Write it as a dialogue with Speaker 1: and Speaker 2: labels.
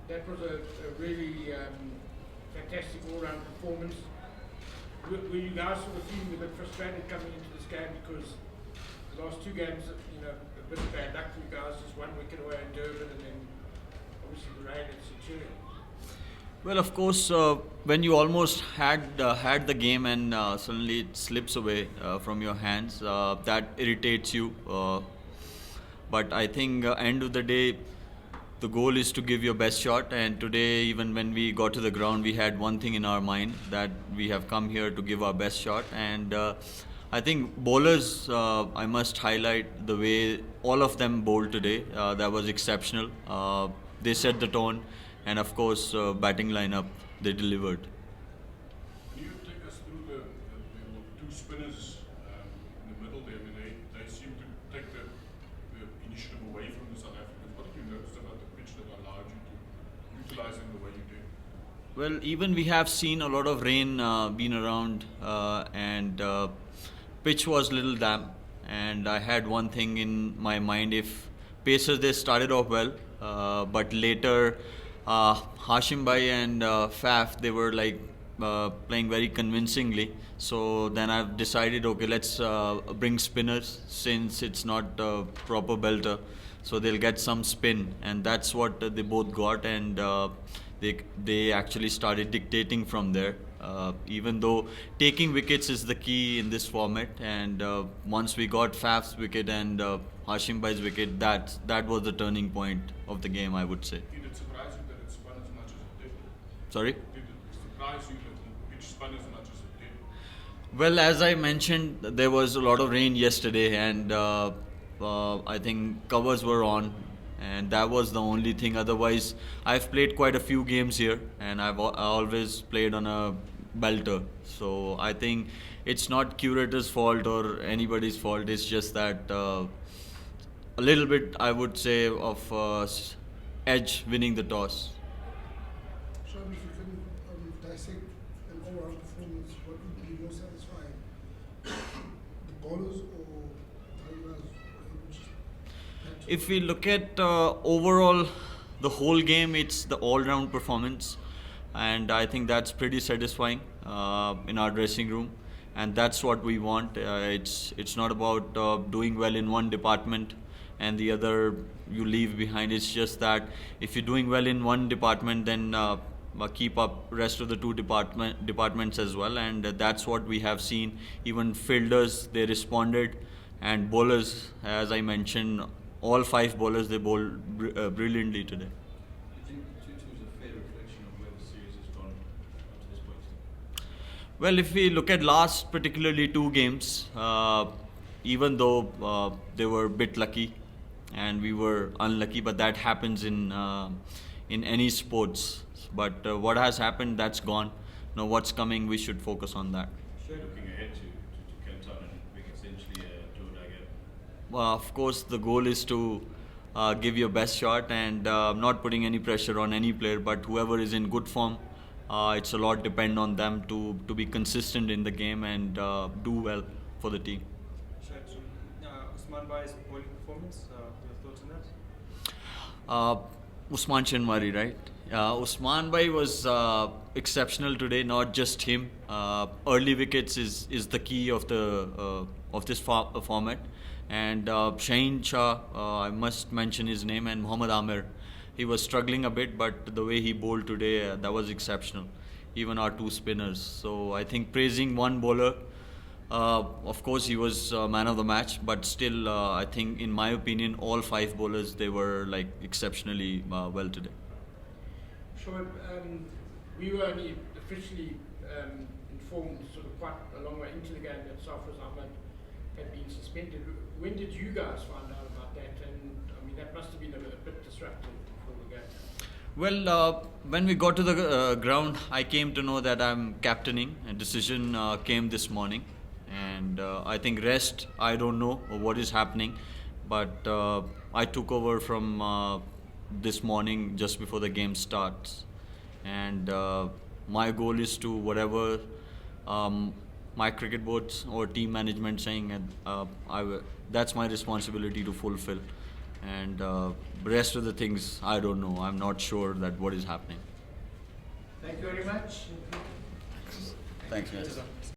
Speaker 1: That was a really fantastic all-round performance. Were you guys sort of feeling a bit frustrated coming into this game because the last two games, a bit of bad luck for you guys, just one wicket away in Durban and then obviously the rain at Centurion?
Speaker 2: Well, of course, when you almost had the game and suddenly it slips away from your hands, that irritates you. But I think end of the day, the goal is to give your best shot. And today, even when we got to the ground, we had one thing in our mind, that we have come here to give our best shot. And I think bowlers, I must highlight the way all of them bowled today. That was exceptional. They set the tone, and of course, batting lineup, they delivered.
Speaker 3: Can you take us through the two spinners in the middle there? I mean, they seem to take the initiative away from the South Africans. What did you notice about the pitch that allowed you to utilize them the way you did?
Speaker 2: Well, even we have seen a lot of rain been around, and pitch was little damp. And I had one thing in my mind: if Pacers, they started off well, but later Hashim Bhai and Faf, they were like playing very convincingly. So then I've decided, okay, let's bring spinners, since it's not a proper belter, so they'll get some spin, and that's what they both got. And they actually started dictating from there. Even though taking wickets is the key in this format, and once we got Faf's wicket and Hashim Bhai's wicket, that was the turning point of the game, I would say.
Speaker 3: Did it surprise you that it spun as much as it did?
Speaker 2: Sorry?
Speaker 3: Did it surprise you that the pitch spun as much as it did?
Speaker 2: Well, as I mentioned, there was a lot of rain yesterday, and I think covers were on, and that was the only thing. Otherwise, I've played quite a few games here, and I always played on a belter. So I think it's not curator's fault or anybody's fault. It's just that a little bit, I would say, of edge winning the toss.
Speaker 4: Shoaib, if you can dissect an all-round performance, what would be more satisfying? The bowlers or Thailand's?
Speaker 2: If we look at overall the whole game, it's the all-round performance, and I think that's pretty satisfying in our dressing room, and that's what we want. It's not about doing well in one department and the other you leave behind. It's just that if you're doing well in one department, then keep up rest of the two departments as well, and that's what we have seen. Even fielders, they responded, and bowlers, as I mentioned, all five bowlers, they bowled brilliantly today.
Speaker 5: Do you think 2-2 is a fair reflection of where the series has gone up to this point?
Speaker 2: Well, if we look at last particularly two games, even though they were a bit lucky and we were unlucky, but that happens in any sports. But what has happened, that's gone. Now what's coming, we should focus on that.
Speaker 5: Looking ahead to Cape Town and being essentially a do-or-die game.
Speaker 2: Of course, the goal is to give your best shot, and not putting any pressure on any player, but whoever is in good form, it's a lot depend on them to be consistent in the game and do well for the team.
Speaker 6: Usman Bhai's bowling performance, your thoughts on that?
Speaker 2: Usman Shinwari, right? Usman Bhai was exceptional today. Not just him. Early wickets is the key of this format. And Shaheen Shah, I must mention his name, and Mohammad Amir. He was struggling a bit, but the way he bowled today, that was exceptional. Even our two spinners. So I think praising one bowler. Of course, he was man of the match, but still, I think, in my opinion, all five bowlers, they were like exceptionally well today.
Speaker 1: Shoaib, we were only officially informed sort of quite a long way into the game that Sarfraz Ahmad had been suspended. When did you guys find out about that? And I mean, that must have been a bit disruptive for the game.
Speaker 2: Well, when we got to the ground, I came to know that I'm captaining. A decision came this morning, and I think rest, I don't know what is happening, but I took over from this morning just before the game starts, and my goal is to whatever my cricket boards or team management saying, and that's my responsibility to fulfill. and rest of the things I don't know. I'm not sure that what is happening.
Speaker 1: Thank you very much.
Speaker 2: Thanks, man.
Speaker 6: Cheers, sir.